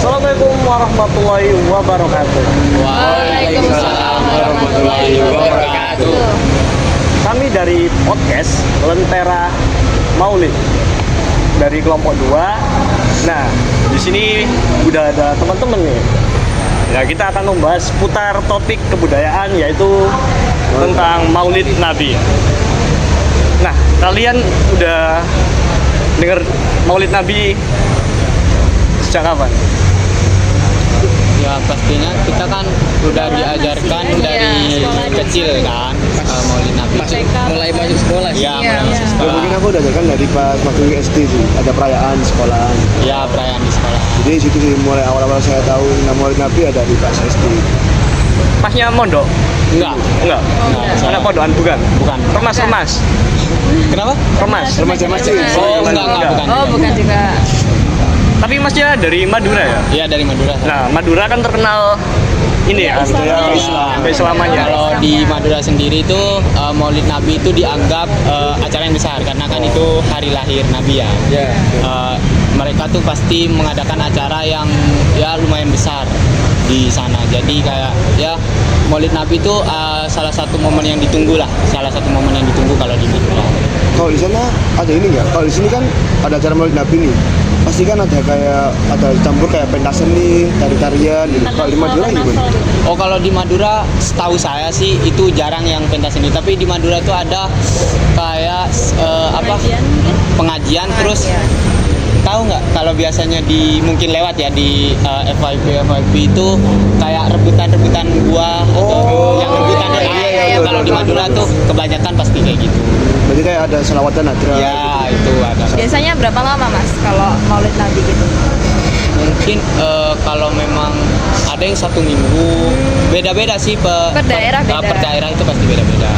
Assalamualaikum warahmatullahi wabarakatuh. Waalaikumsalam warahmatullahi wabarakatuh. Kami dari podcast Lentera Maulid dari kelompok 2. Nah, di sini udah ada teman-teman nih. Ya, kita akan membahas seputar topik kebudayaan yaitu tentang Maulid Nabi. Nah, kalian udah dengar Maulid Nabi sejak kapan? Ya pastinya kita kan udah diajarkan dari kecil kan Maulid Nabi. Mulai masuk sekolah sih. Ya, mulai masuk Ya, sekolah. mungkin aku udah kan dari pas waktu SD sih, ada perayaan di sekolahan. Ya perayaan di sekolah. Jadi situ sih mulai awal-awal saya tahu nama Maulid Nabi ada di pas SD. Pasnya mondok? Enggak. Enggak. Enggak. Anak podokan bukan? Bukan. Remas. Kenapa? Remas. Remaja masjid. Oh enggak bukan. Oh, bukan juga. Tapi masnya dari Madura ya? Iya dari Madura. Nah, Madura kan terkenal ini ya, Islam. Islamanya. Kalau di Madura sendiri itu Maulid Nabi itu dianggap acara yang besar karena kan itu hari lahir Nabi ya. Ya. Mereka tuh pasti mengadakan acara yang ya lumayan besar di sana. Jadi kayak ya Maulid Nabi itu salah satu momen yang ditunggu lah. Salah satu momen yang ditunggu kalau di Madura. Kalau di sana ada ini nggak? Kalau di sini kan ada acara Maulid Nabi nih. Pasti kan ada campur kayak pentas seni, tari-tarian gitu. Kalau di Madura gimana? Oh kalau di Madura setahu saya sih itu jarang yang pentas ini. Tapi di Madura tuh ada kayak pengajian terus tahu nggak kalau biasanya di mungkin lewat ya di FYP itu kayak rebutan buah atau yang rebutan kalau di Madura tuh kebanyakan pasti kayak gitu. Berarti kayak ada selawatan ada. Ya itu ada. Biasanya berapa lama, Mas, kalau Maulid Nabi gitu? Mungkin kalau memang ada yang 1 minggu, beda-beda sih Per daerah beda. Per daerah itu pasti beda-beda.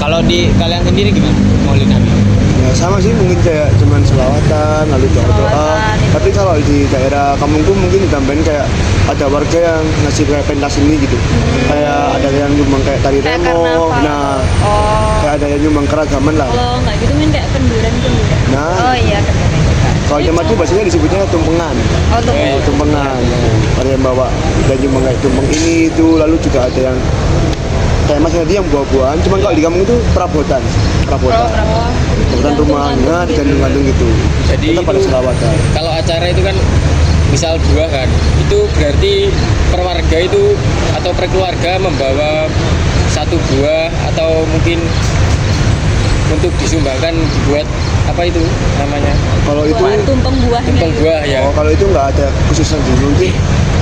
Kalau di kalian sendiri gimana Maulid Nabi? Ya sama sih, mungkin kayak cuman selawatan lalu doa-doa. Selawatan, itu. Tapi kalau di daerah kampungku mungkin ditambahin kayak ada warga yang ngasih kayak pentas seni gitu. Kayak ada yang nyumbang kayak tari Kayak remo. karnaval. Nah, Oh. kayak ada yang nyumbang keragaman lah. Kalau nggak gitu main kayak kenduran. Nah, Oh iya, kenapa juga. kalau di Madu biasanya disebutnya tumpengan. Oh, tuh. Tumpengan. Ada yang bawa dan nyumbang kayak tumpeng ini itu, lalu juga ada yang kayak mas tadi yang buah-buahan. Cuman kalau di kampung itu perabotan. Perabotan rumahnya digantung-gantung gitu. Jadi kita pada itu- selawatan. Kalau acara itu kan misal 2 kan, itu berarti per warga itu atau per keluarga membawa 1 buah atau mungkin untuk disumbangkan buat apa itu namanya? Kalau itu Tumpeng buahnya. Tumpeng buah ya. kalau itu nggak ada khusus sendiri, mungkin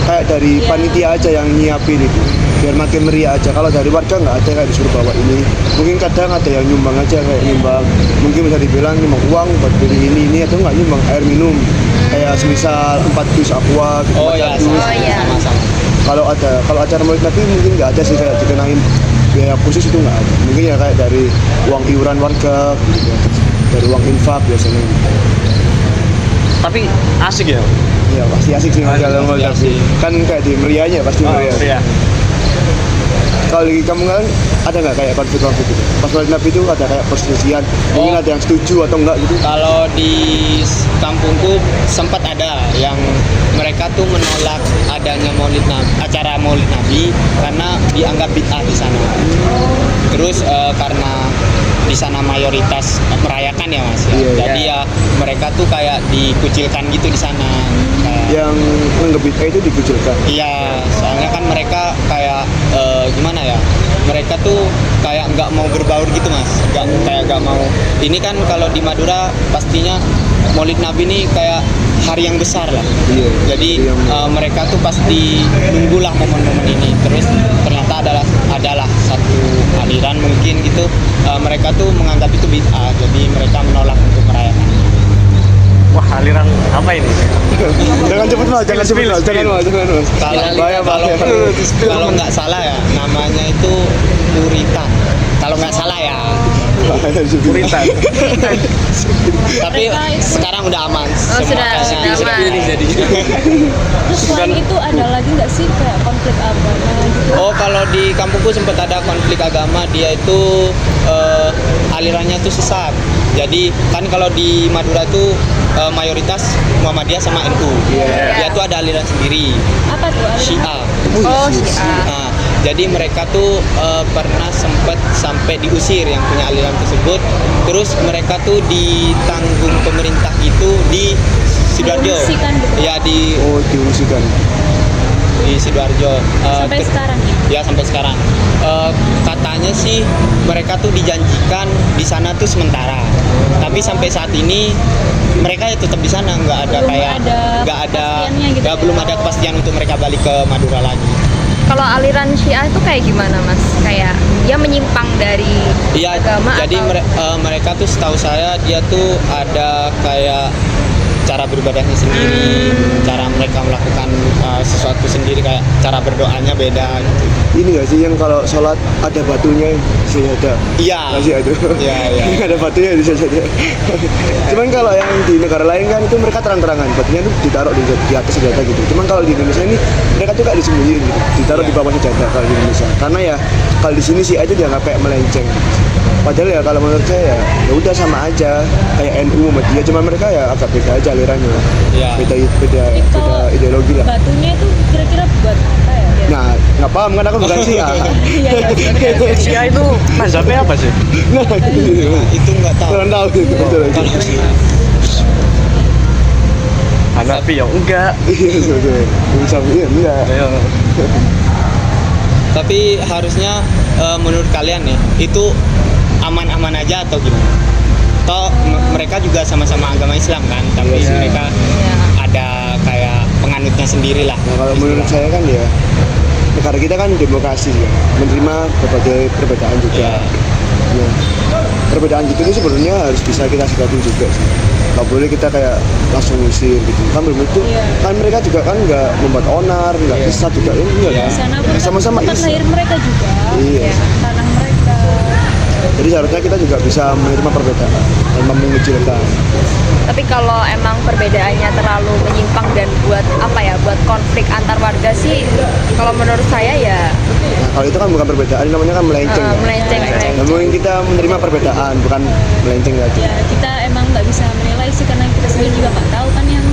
kayak dari panitia aja yang nyiapin itu biar makin meriah aja. Kalau dari warga nggak ada kayak disuruh bawa ini. Mungkin kadang ada yang nyumbang aja kayak nyumbang, mungkin bisa dibilang nyumbang uang buat beli ini atau nggak nyumbang air minum kayak semisal 4 dus aqua gitu, Oh 4 ya dus. iya. sama-sama. Kalau acara Maulid Nabi mungkin nggak ada sih kayak dikenain biaya khusus, itu nggak ada. Mungkin ya kayak dari uang iuran warga gitu, dari uang infak biasanya gitu. Tapi asik ya. Ya pasti asik sih Asik, kalau Maulid pasti Nabi. Kan kayak di meriahnya pasti meriah. Iya. Kalau di kamu kan ada nggak kayak konflik-konflik gitu? Pas Maulid Nabi itu ada kayak perselisihan, mungkin ada yang setuju atau enggak gitu? Kalau di kampungku sempat ada yang mereka tuh menolak adanya acara Maulid Nabi karena dianggap bid'ah di sana. Terus karena di sana mayoritas merayakan ya Mas ya. Iya, Jadi ya mereka tuh kayak dikucilkan gitu di sana. Kayak, Yang nganggep bid'ah itu dikucilkan. iya, soalnya kan mereka kayak gimana ya? Mereka tuh kayak nggak mau berbaur gitu Mas, nggak mau. Ini kan kalau di Madura pastinya Maulid Nabi ini kayak hari yang besar lah. Iya. Jadi Yang- mereka tuh pasti nunggulah momen-momen ini. Terus ternyata adalah satu aliran mungkin gitu. Mereka tuh menganggap itu bid'ah, jadi mereka menolak untuk merayakan. Wah, aliran apa ini? Jangan cepet mas, jangan cepet mas, jangan mas. Kalau nggak salah ya namanya itu Puritan. Kalau nggak salah ya. Puritan. Tapi Mereka itu- sekarang udah aman. Oh, sudah kasusnya. aman. Pilih jadi. Terus selain itu ada lagi nggak sih kayak konflik agama gitu? Oh, kalau di kampungku sempat ada konflik agama, dia itu alirannya tuh sesat. Jadi kan kalau di Madura tuh mayoritas Muhammadiyah sama NU. Dia tuh ada aliran sendiri, Apa tuh? Syiah. Oh, Syiah. Nah, jadi mereka tuh pernah sempat sampai diusir yang punya aliran tersebut. Terus mereka tuh ditanggung pemerintah itu di Sidoarjo. Diungsikan gitu? Ya di diungsikan. Sidoarjo. Sampai sekarang ya? Ya sampai sekarang. Katanya sih mereka tuh dijanjikan di sana tuh sementara. Tapi sampai saat ini mereka ya tetap di sana, nggak ada Belum kayak ada nggak ada kepastiannya gitu nggak ya? belum ada kepastian untuk mereka balik ke Madura lagi. Kalau aliran Syiah itu kayak gimana mas? Kayak dia menyimpang dari Iya, agama jadi atau? mereka tuh setahu saya dia tuh ada kayak cara beribadahnya sendiri, cara mereka melakukan sesuatu sendiri, kayak cara berdoanya beda gitu. Ini nggak sih yang kalau sholat ada batunya bisa ada? Iya. Masih ada. Iya, iya. Ada batunya bisa saja. Cuman kalau yang di negara lain kan itu mereka terang-terangan batunya tuh ditaruh di atas senjata gitu. Cuman kalau di Indonesia ini mereka tuh kayak disembunyiin gitu, ditaruh di bawah senjata kalau di Indonesia. Karena ya kalau di sini sih aja dianggap kayak melenceng. Padahal ya kalau menurut saya ya udah sama aja kayak NU Muhammadiyah, cuma mereka ya agak beda aja alirannya. Iya. Beda Jadi kalau ideologi lah. batunya itu kira-kira buat apa ya? Nah, nggak paham kan aku bukan Syiah. Iya, iya. Syiah itu mazhabnya apa sih? Nah, gitu. Itu nggak tahu. Kurang tahu gitu. Betul. Hanafi ya enggak. Iya, betul. Iya, enggak. Ayo. Tapi harusnya menurut kalian nih itu aman-aman aja atau gimana? Toh mereka juga sama-sama agama Islam kan, tapi Iya. mereka ada kayak penganutnya sendiri lah. Nah, kalau menurut saya kan ya negara kita kan demokrasi ya, menerima berbagai perbedaan juga. Iya. Ya, perbedaan gitu itu sebenarnya harus bisa kita sikapi juga sih. Gak boleh kita kayak langsung usir gitu. Kan belum itu Iya. kan mereka juga kan nggak membuat onar, nggak sesat juga ini enggak Iya. kan? Di sana pun kan Sama-sama tempat Islam. lahir mereka juga. Iya. Ya, tanah mereka. Jadi seharusnya kita juga bisa menerima perbedaan tanpa mengecilkan. Tapi kalau emang perbedaannya terlalu menyimpang dan buat apa ya, buat konflik antar warga sih, kalau menurut saya ya Nah, kalau itu kan bukan perbedaan, namanya kan melenceng. kan? melenceng. Nah, mungkin kita menerima perbedaan, bukan melenceng lagi. Ya, kita emang nggak bisa menilai sih karena kita sendiri juga nggak tahu kan yang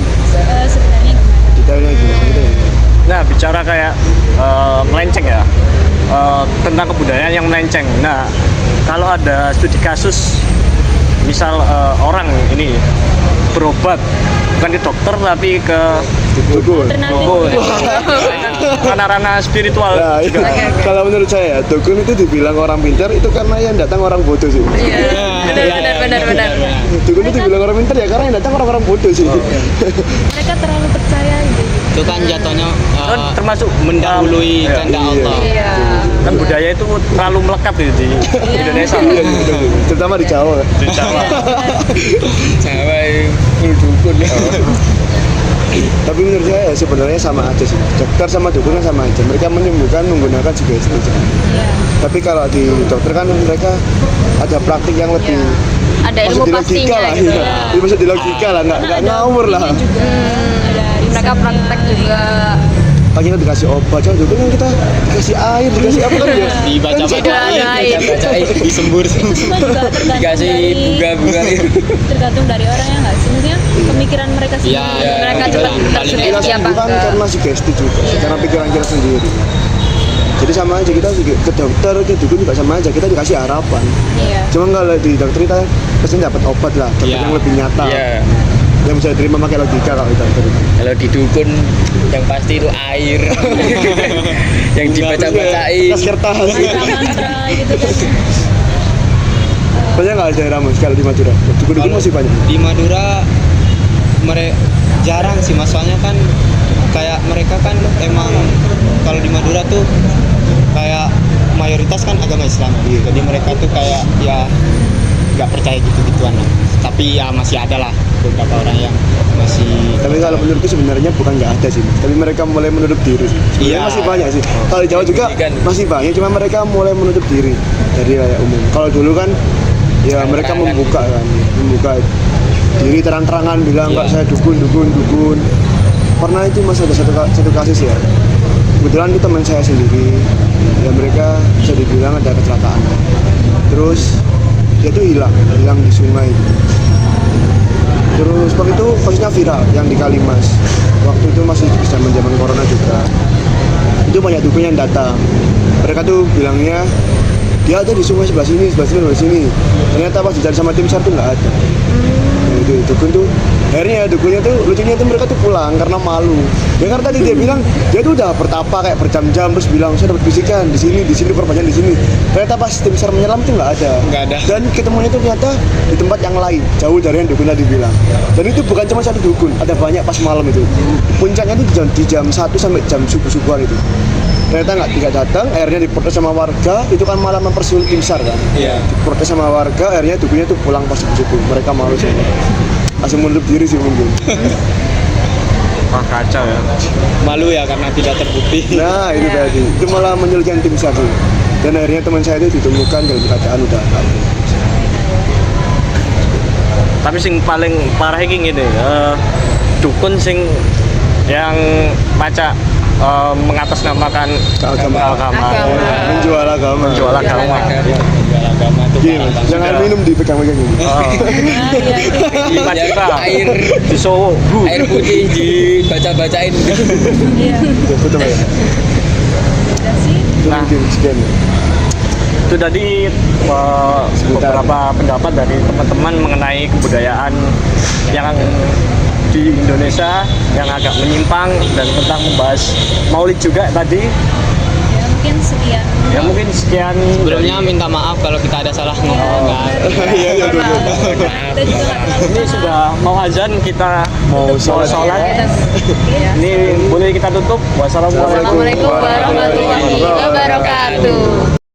sebenarnya gimana. Detailnya gimana gitu. Nah, bicara kayak melenceng ya, tentang kebudayaan yang melenceng. Nah, kalau ada studi kasus, misal orang ini berobat bukan ke dokter tapi ke Dukun. Alternatif. dukun, ranah-ranah spiritual Nah, juga. kalau menurut saya, dukun itu dibilang orang pintar itu karena yang datang orang bodoh sih. Iya, benar. Dukun itu dibilang orang pintar ya karena yang datang orang-orang bodoh sih. Mereka terlalu percaya gitu. Itu kan jatuhnya Kan termasuk mendahului iya. kehendak Iya. Allah. Iya. Kan budaya itu terlalu melekat gitu di Indonesia. Iya, betul. Terutama di Jawa. Di Jawa. Jawa yang full dukun. Tapi menurut saya ya sebenarnya sama aja sih. Dokter sama dukun kan sama aja. Mereka menyembuhkan menggunakan sugesti. Iya. Tapi kalau di dokter kan mereka ada praktik yang lebih Ada ilmu maksud di logika pastinya lah, gitu. iya. Ini maksud di logika lah, nggak Karena ada ngawur lah. buktinya juga. Ada Mereka risetnya. praktek juga. Kan kita dikasih obat, coba dukun kan kita dikasih air, dikasih apa kan ya? Dibaca-bacain, Bacain. disembur. Itu semua juga tergantung Dikasih dari bunga-bunga gitu. tergantung dari orangnya nggak sih, maksudnya pemikiran mereka sendiri. Iya, Mereka itu cepat yang paling tersugesti Kita apa sembuhkan enggak? karena sugesti juga, karena pikiran kita sendiri. Jadi sama aja kita juga ke dokter, ke dukun juga sama aja, kita dikasih harapan. Iya. Cuma kalau di dokter kita pasti dapat obat lah, obat Iya. yang lebih nyata, Iya. yang bisa diterima pakai logika kalau di dokter. Kalau di dukun yang pasti itu air. Yang dibaca-bacain. Kertas kertas. Mantra gitu kan. Banyak nggak daerah mas kalau di Madura? Dukun-dukun Kalau masih banyak. Di Madura jarang sih mas, soalnya kan kayak mereka kan emang kalau di Madura tuh kayak mayoritas kan agama Islam. Iya. Jadi mereka tuh kayak ya nggak percaya gitu-gituan lah. Tapi ya masih ada lah beberapa orang yang masih Tapi kalau menurutku sebenarnya bukan nggak ada sih, tapi mereka mulai menutup diri. Sebenarnya Iya. masih banyak sih. Kalau di Jawa juga Pendidikan. masih banyak, cuma mereka mulai menutup diri dari rakyat umum. Kalau dulu kan Ya mereka membuka diri terang-terangan bilang Iya. Kak saya dukun. Pernah itu mas ada satu kasus ya. Kebetulan itu teman saya sendiri. Ya mereka bisa dibilang ada kecelakaan. Terus dia tuh hilang di sungai. Terus waktu itu kasusnya viral yang di Kalimas. Waktu itu masih zaman corona juga. Itu banyak dukun yang datang. Mereka tuh bilangnya dia ada di sungai sebelah sini. Ternyata pas dicari sama tim SAR tuh nggak ada. Itu dukun tuh akhirnya dukunnya tuh lucunya tuh mereka tuh pulang karena malu. Ya karena tadi dia bilang dia tuh udah bertapa kayak berjam-jam terus bilang saya dapat bisikan di sini perpanjangan di sini. Ternyata pas tim SAR menyelam tuh nggak ada. Dan ketemunya tuh ternyata di tempat yang lain jauh dari yang dukun tadi bilang. Dan itu bukan cuma satu dukun, ada banyak pas malam itu. Puncaknya tuh di jam 1 sampai jam subuh-subuhan itu. Ternyata tidak datang, akhirnya diprotes sama warga, itu kan malah mempersulit tim SAR kan. Iya. Diprotes sama warga, akhirnya dukunnya tuh pulang pas subuh-subuh. Mereka malu semua. Langsung menutup diri sih mungkin. Wah kacau ya. Malu ya karena tidak terbukti. Nah itu tadi, itu malah menyulitkan tim SAR tuh. Dan akhirnya teman saya itu ditemukan dalam keadaan udah kabur. Tapi sing paling parah iki ngene, dukun sing yang maca mengatasnamakan Agama. Menjual agama. Menjual agama. Jual agama itu Gini, parah banget. jangan minum dipegang-pegang ini. Oh, tiba-tiba air di Solo, air putih dibaca-bacain. Iya. Betul ya? Udah sih. Itu Nah. mungkin sekian ya. itu tadi beberapa pendapat dari teman-teman mengenai kebudayaan yang di Indonesia yang agak menyimpang dan tentang membahas Maulid juga tadi. Ya mungkin sekian. Ya mungkin sekian. Sebelumnya minta maaf kalau kita ada salah ngomong kan. Iya, betul. Kita juga nggak terlalu Ini paham. sudah mau azan, kita mau sholat. Iya. Ini boleh kita tutup. Wassalamualaikum Assalamualaikum warahmatullahi wabarakatuh.